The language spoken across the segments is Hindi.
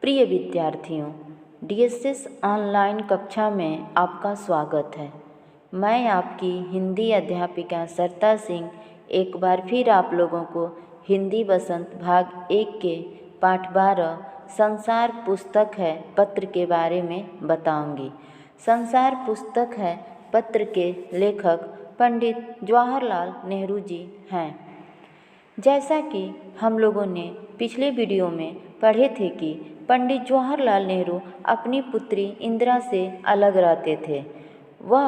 प्रिय विद्यार्थियों, डीएसएस ऑनलाइन कक्षा में आपका स्वागत है। मैं आपकी हिंदी अध्यापिका सरता सिंह एक बार फिर आप लोगों को हिंदी बसंत भाग 1 के पाठ 12 संसार पुस्तक है पत्र के बारे में बताऊंगी। संसार पुस्तक है पत्र के लेखक पंडित जवाहरलाल नेहरू जी हैं। जैसा कि हम लोगों ने पिछले वीडियो में पढ़े थे कि पंडित जवाहरलाल नेहरू अपनी पुत्री इंदिरा से अलग रहते थे। वह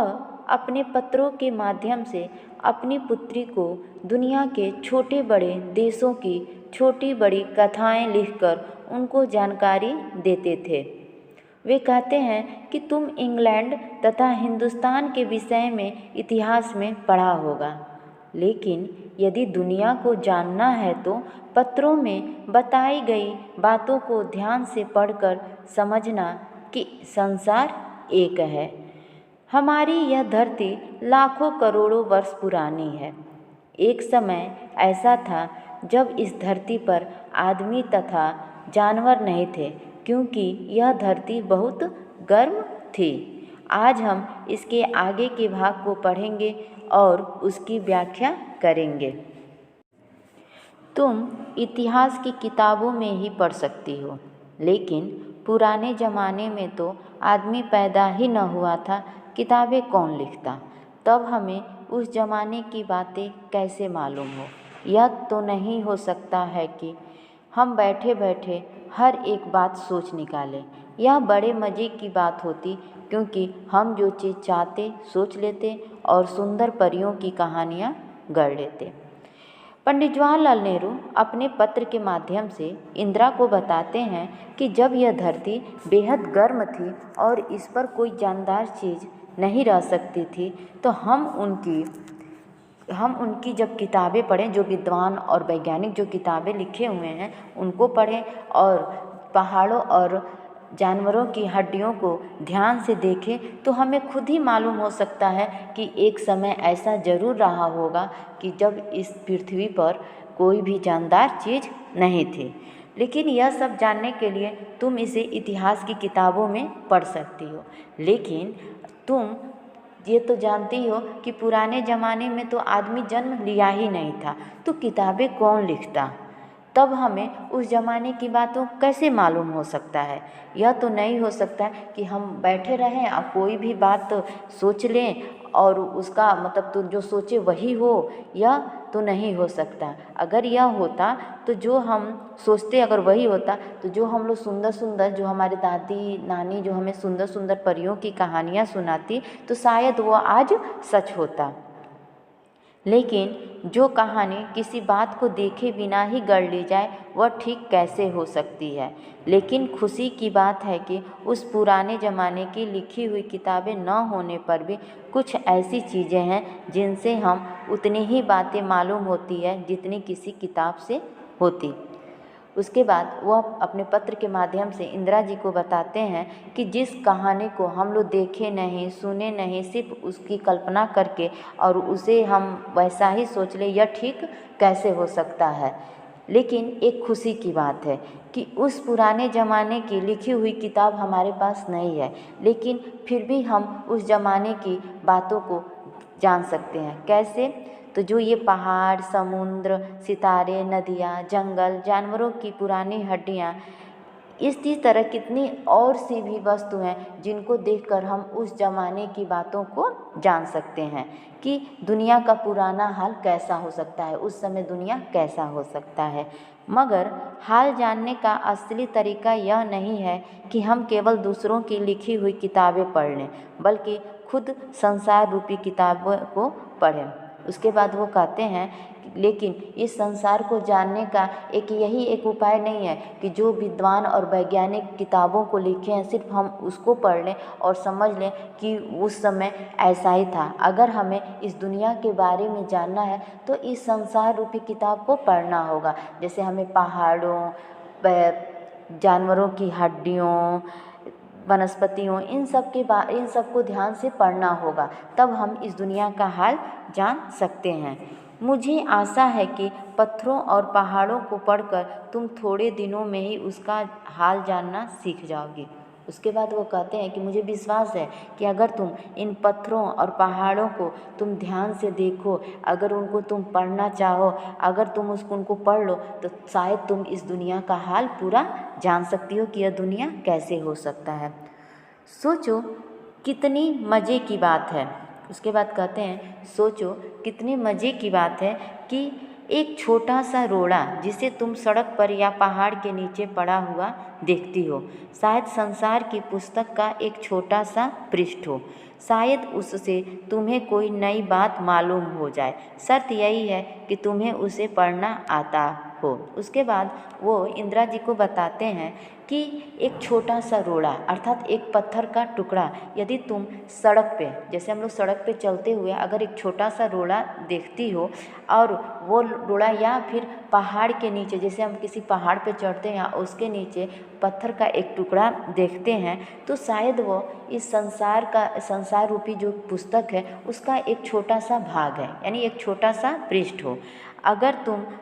अपने पत्रों के माध्यम से अपनी पुत्री को दुनिया के छोटे बड़े देशों की छोटी बड़ी कथाएं लिखकर उनको जानकारी देते थे। वे कहते हैं कि तुम इंग्लैंड तथा हिंदुस्तान के विषय में इतिहास में पढ़ा होगा, लेकिन यदि दुनिया को जानना है तो पत्रों में बताई गई बातों को ध्यान से पढ़कर समझना कि संसार एक है। हमारी यह धरती लाखों करोड़ों वर्ष पुरानी है। एक समय ऐसा था जब इस धरती पर आदमी तथा जानवर नहीं थे, क्योंकि यह धरती बहुत गर्म थी। आज हम इसके आगे के भाग को पढ़ेंगे और उसकी व्याख्या करेंगे। तुम इतिहास की किताबों में ही पढ़ सकती हो, लेकिन पुराने ज़माने में तो आदमी पैदा ही न हुआ था, किताबें कौन लिखता? तब हमें उस ज़माने की बातें कैसे मालूम हो? यह तो नहीं हो सकता है कि हम बैठे बैठे हर एक बात सोच निकालें। यह बड़े मज़े की बात होती, क्योंकि हम जो चीज़ चाहते सोच लेते और सुंदर परियों की कहानियाँ गढ़ लेते। पंडित जवाहरलाल नेहरू अपने पत्र के माध्यम से इंदिरा को बताते हैं कि जब यह धरती बेहद गर्म थी और इस पर कोई जानदार चीज़ नहीं रह सकती थी, तो हम उनकी जब किताबें पढ़ें, जो विद्वान और वैज्ञानिक जो किताबें लिखे हुए हैं उनको पढ़ें और पहाड़ों और जानवरों की हड्डियों को ध्यान से देखें, तो हमें खुद ही मालूम हो सकता है कि एक समय ऐसा ज़रूर रहा होगा कि जब इस पृथ्वी पर कोई भी जानदार चीज़ नहीं थी। लेकिन यह सब जानने के लिए तुम इसे इतिहास की किताबों में पढ़ सकती हो। लेकिन तुम ये तो जानती हो कि पुराने ज़माने में तो आदमी जन्म लिया ही नहीं था, तो किताबें कौन लिखता? तब हमें उस ज़माने की बातों कैसे मालूम हो सकता है? यह तो नहीं हो सकता कि हम बैठे रहें और कोई भी बात सोच लें और उसका मतलब तो जो सोचे वही हो, यह तो नहीं हो सकता। अगर यह होता तो जो हम सोचते अगर वही होता, तो जो हम लोग सुंदर सुंदर जो हमारे दादी नानी जो हमें सुंदर सुंदर परियों की कहानियाँ सुनाती, तो शायद वो आज सच होता। लेकिन जो कहानी किसी बात को देखे बिना ही गढ़ ली जाए, वह ठीक कैसे हो सकती है? लेकिन खुशी की बात है कि उस पुराने ज़माने की लिखी हुई किताबें न होने पर भी कुछ ऐसी चीज़ें हैं जिनसे हम उतनी ही बातें मालूम होती है जितनी किसी किताब से होती। उसके बाद वह अपने पत्र के माध्यम से इंदिरा जी को बताते हैं कि जिस कहानी को हम लोग देखे नहीं सुने नहीं, सिर्फ उसकी कल्पना करके और उसे हम वैसा ही सोच ले, यह ठीक कैसे हो सकता है? लेकिन एक खुशी की बात है कि उस पुराने ज़माने की लिखी हुई किताब हमारे पास नहीं है, लेकिन फिर भी हम उस ज़माने की बातों को जान सकते हैं। कैसे? तो जो ये पहाड़, समुद्र, सितारे, नदियाँ, जंगल, जानवरों की पुरानी हड्डियाँ, इसी तरह कितनी और सी भी वस्तु हैं जिनको देखकर हम उस ज़माने की बातों को जान सकते हैं कि दुनिया का पुराना हाल कैसा हो सकता है, उस समय दुनिया कैसा हो सकता है। मगर हाल जानने का असली तरीका यह नहीं है कि हम केवल दूसरों की लिखी हुई किताबें पढ़ लें, बल्कि खुद संसार रूपी किताबों को पढ़ें। उसके बाद वो कहते हैं लेकिन इस संसार को जानने का यही एक उपाय नहीं है कि जो विद्वान और वैज्ञानिक किताबों को लिखे हैं सिर्फ हम उसको पढ़ लें और समझ लें कि उस समय ऐसा ही था। अगर हमें इस दुनिया के बारे में जानना है तो इस संसार रूपी किताब को पढ़ना होगा। जैसे हमें पहाड़ों, जानवरों की हड्डियों, वनस्पतियों, इन सब को ध्यान से पढ़ना होगा, तब हम इस दुनिया का हाल जान सकते हैं। मुझे आशा है कि पत्थरों और पहाड़ों को पढ़कर तुम थोड़े दिनों में ही उसका हाल जानना सीख जाओगे। उसके बाद वो कहते हैं कि मुझे विश्वास है कि अगर तुम इन पत्थरों और पहाड़ों को तुम ध्यान से देखो, अगर उनको तुम पढ़ना चाहो, अगर तुम उनको पढ़ लो तो शायद तुम इस दुनिया का हाल पूरा जान सकती हो कि यह दुनिया कैसे हो सकता है। सोचो कितनी मज़े की बात है। उसके बाद कहते हैं सोचो कितने मज़े की बात है कि एक छोटा सा रोड़ा जिसे तुम सड़क पर या पहाड़ के नीचे पड़ा हुआ देखती हो, शायद संसार की पुस्तक का एक छोटा सा पृष्ठ हो। शायद उससे तुम्हें कोई नई बात मालूम हो जाए। शर्त यही है कि तुम्हें उसे पढ़ना आता हो। उसके बाद वो इंदिरा जी को बताते हैं कि एक छोटा सा रोड़ा अर्थात एक पत्थर का टुकड़ा यदि तुम सड़क पे, जैसे हम लोग सड़क पे चलते हुए अगर एक छोटा सा रोड़ा देखती हो और वो रोड़ा या फिर पहाड़ के नीचे, जैसे हम किसी पहाड़ पे चढ़ते हैं उसके नीचे पत्थर का एक टुकड़ा देखते हैं, तो शायद वो इस संसार रूपी जो पुस्तक है उसका एक छोटा सा भाग है, यानी एक छोटा सा पृष्ठ हो। अगर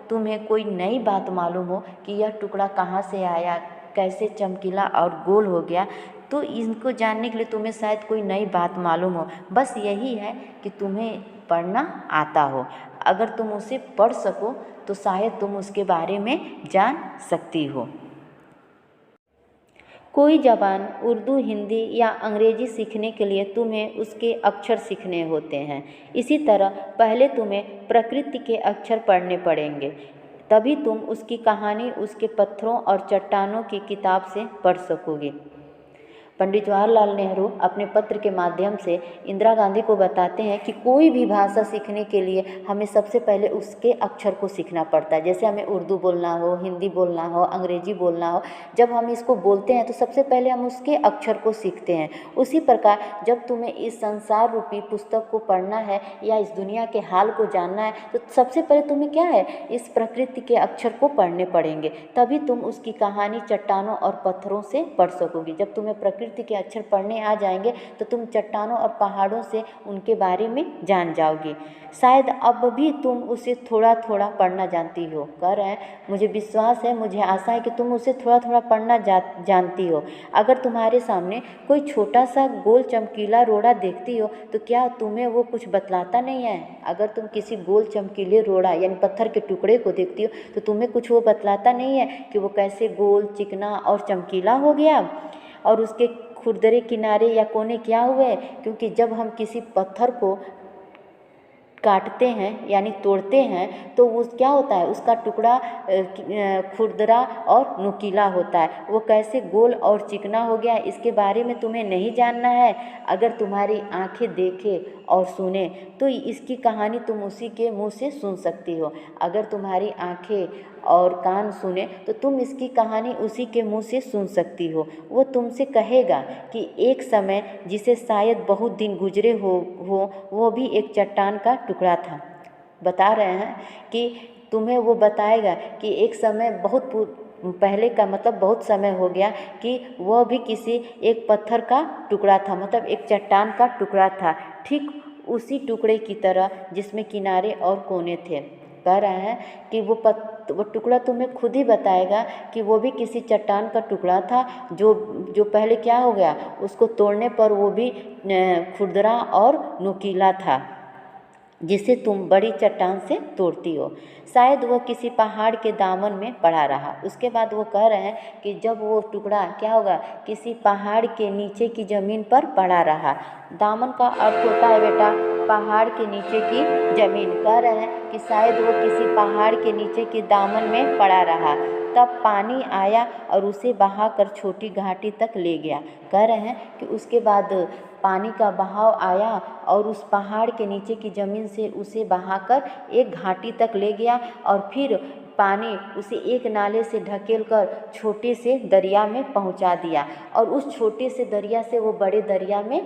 तुम्हें कोई नई बात मालूम हो कि यह टुकड़ा कहाँ से आया, कैसे चमकीला और गोल हो गया, तो इनको जानने के लिए तुम्हें शायद कोई नई बात मालूम हो। बस यही है कि तुम्हें पढ़ना आता हो। अगर तुम उसे पढ़ सको तो शायद तुम उसके बारे में जान सकती हो। कोई ज़बान उर्दू, हिंदी या अंग्रेज़ी सीखने के लिए तुम्हें उसके अक्षर सीखने होते हैं। इसी तरह पहले तुम्हें प्रकृति के अक्षर पढ़ने पड़ेंगे, तभी तुम उसकी कहानी उसके पत्थरों और चट्टानों की किताब से पढ़ सकोगे। पंडित जवाहरलाल नेहरू अपने पत्र के माध्यम से इंदिरा गांधी को बताते हैं कि कोई भी भाषा सीखने के लिए हमें सबसे पहले उसके अक्षर को सीखना पड़ता है। जैसे हमें उर्दू बोलना हो, हिंदी बोलना हो, अंग्रेजी बोलना हो, जब हम इसको बोलते हैं तो सबसे पहले हम उसके अक्षर को सीखते हैं। उसी प्रकार जब तुम्हें इस संसार रूपी पुस्तक को पढ़ना है या इस दुनिया के हाल को जानना है तो सबसे पहले तुम्हें क्या है, इस प्रकृति के अक्षर को पढ़ने पड़ेंगे, तभी तुम उसकी कहानी चट्टानों और पत्थरों से पढ़ सकोगी। जब तुम्हें प्रकृति के अक्षर पढ़ने आ जाएंगे तो तुम चट्टानों और पहाड़ों से उनके बारे में जान जाओगी। शायद अब भी तुम उसे थोड़ा थोड़ा पढ़ना जानती हो। कह रहे हैं मुझे विश्वास है, मुझे आशा है कि तुम उसे थोड़ा थोड़ा पढ़ना जानती हो। अगर तुम्हारे सामने कोई छोटा सा गोल चमकीला रोड़ा देखती हो तो क्या तुम्हें वो कुछ बतलाता नहीं है? अगर तुम किसी गोल चमकीले रोड़ा यानी पत्थर के टुकड़े को देखती हो तो तुम्हें कुछ वो बतलाता नहीं है कि वो कैसे गोल, चिकना और चमकीला हो गया और उसके खुरदरे किनारे या कोने क्या हुए? क्योंकि जब हम किसी पत्थर को काटते हैं यानी तोड़ते हैं तो वो क्या होता है, उसका टुकड़ा खुरदरा और नुकीला होता है। वो कैसे गोल और चिकना हो गया इसके बारे में तुम्हें नहीं जानना है। अगर तुम्हारी आंखें देखे और सुने तो इसकी कहानी तुम उसी के मुंह से सुन सकती हो। अगर तुम्हारी आंखें और कान सुने तो तुम इसकी कहानी उसी के मुंह से सुन सकती हो। वो तुमसे कहेगा कि एक समय जिसे शायद बहुत दिन गुजरे हो वो भी एक चट्टान का टुकड़ा था। बता रहे हैं कि तुम्हें वो बताएगा कि एक समय बहुत पहले का मतलब बहुत समय हो गया कि वह भी किसी एक पत्थर का टुकड़ा था, मतलब एक चट्टान का टुकड़ा था, ठीक उसी टुकड़े की तरह जिसमें किनारे और कोने थे। कह रहे हैं कि वो टुकड़ा तुम्हें खुद ही बताएगा कि वो भी किसी चट्टान का टुकड़ा था जो पहले क्या हो गया, उसको तोड़ने पर वो भी खुरदरा और नुकीला था, जिसे तुम बड़ी चट्टान से तोड़ती हो। शायद वो किसी पहाड़ के दामन में पड़ा रहा। उसके बाद वो कह रहे हैं कि जब वो टुकड़ा क्या होगा, किसी पहाड़ के नीचे की ज़मीन पर पड़ा रहा। दामन का अर्थ होता है बेटा पहाड़ के नीचे की ज़मीन। कह रहे हैं कि शायद वो किसी पहाड़ के नीचे के दामन में पड़ा रहा, तब पानी आया और उसे बहाकर छोटी घाटी तक ले गया। कह रहे हैं कि उसके बाद पानी का बहाव आया और उस पहाड़ के नीचे की ज़मीन से उसे बहाकर एक घाटी तक ले गया और फिर पानी उसे एक नाले से ढकेलकर छोटे से दरिया में पहुंचा दिया और उस छोटे से दरिया से वो बड़े दरिया में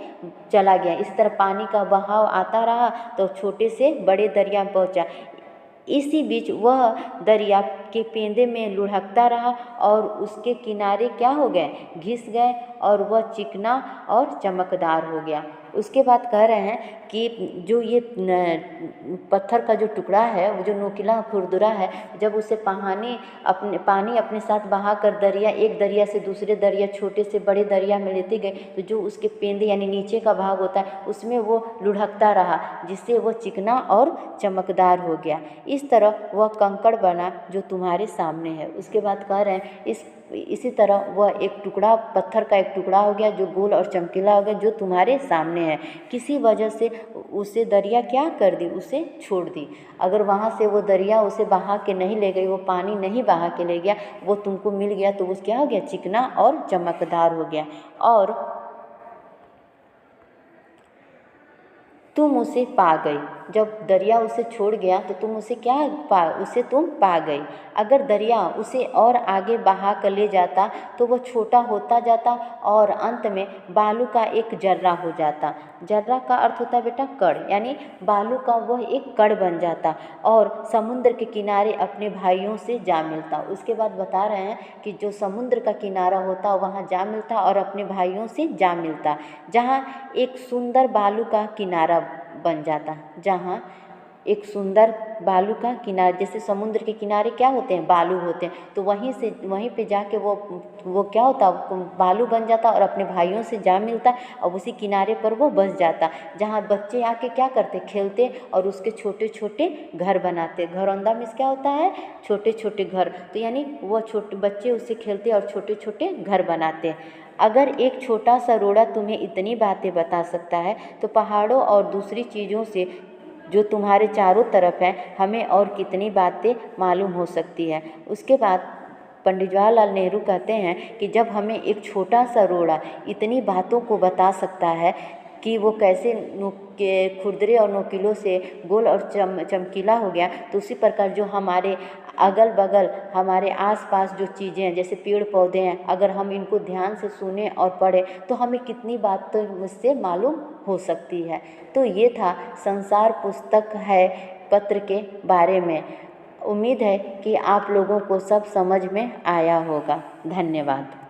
चला गया। इस तरह पानी का बहाव आता रहा तो छोटे से बड़े दरिया में पहुंचा। इसी बीच वह दरिया के पेंदे में लुढ़कता रहा और उसके किनारे क्या हो गए, घिस गए और वह चिकना और चमकदार हो गया। उसके बाद कह रहे हैं कि जो ये पत्थर का जो टुकड़ा है, वो जो नोकीला खुरदुरा है, जब उसे पानी अपने साथ बहा कर दरिया, एक दरिया से दूसरे दरिया, छोटे से बड़े दरिया में लेते गए, तो जो उसके पेंदे यानी नीचे का भाग होता है उसमें वो लुढ़कता रहा, जिससे वो चिकना और चमकदार हो गया। इस तरह वह कंकड़ बना जो तुम्हारे सामने है। उसके बाद कह रहे हैं इसी तरह वह एक टुकड़ा, पत्थर का एक टुकड़ा हो गया जो गोल और चमकीला हो गया, जो तुम्हारे सामने है। किसी वजह से उसे दरिया क्या कर दी, उसे छोड़ दी। अगर वहाँ से वो दरिया उसे बहा के नहीं ले गई, वो पानी नहीं बहा के ले गया, वो तुमको मिल गया, तो वो क्या हो गया, चिकना और चमकदार हो गया। और तुम उसे पा गई। जब दरिया उसे छोड़ गया तो तुम उसे उसे तुम पा गई। अगर दरिया उसे और आगे बहा कर ले जाता तो वो छोटा होता जाता और अंत में बालू का एक जर्रा हो जाता। जर्रा का अर्थ होता है बेटा कण, यानी बालू का वह एक कण बन जाता और समुद्र के किनारे अपने भाइयों से जा मिलता। उसके बाद बता रहे हैं कि जो समुद्र का किनारा होता वहाँ जा मिलता और अपने भाइयों से जा मिलता, जहाँ एक सुंदर बालू का किनारा बन जाता। जहाँ एक सुंदर बालू का किनारा, जैसे समुद्र के किनारे क्या होते हैं, बालू होते हैं, तो वहीं पे जाके वो क्या होता, बालू बन जाता और अपने भाइयों से जा मिलता और उसी किनारे पर वो बस जाता, जहाँ बच्चे आके क्या करते, खेलते और उसके छोटे छोटे घर बनाते। घरौंदा मीन्स क्या होता है, छोटे छोटे घर, तो यानी वो छोटे बच्चे उससे खेलते और छोटे छोटे घर बनाते। अगर एक छोटा सा रोड़ा तुम्हें इतनी बातें बता सकता है तो पहाड़ों और दूसरी चीज़ों से जो तुम्हारे चारों तरफ है हमें और कितनी बातें मालूम हो सकती है। उसके बाद पंडित जवाहरलाल नेहरू कहते हैं कि जब हमें एक छोटा सा रोड़ा इतनी बातों को बता सकता है कि वो कैसे खुरदरे और नोकीलों से गोल और चमकीला हो गया, तो उसी प्रकार जो हमारे अगल बगल, हमारे आसपास जो चीज़ें हैं, जैसे पेड़ पौधे हैं, अगर हम इनको ध्यान से सुने और पढ़ें तो हमें कितनी बात तो मुझसे मालूम हो सकती है। तो ये था संसार पुस्तक है पत्र के बारे में। उम्मीद है कि आप लोगों को सब समझ में आया होगा। धन्यवाद।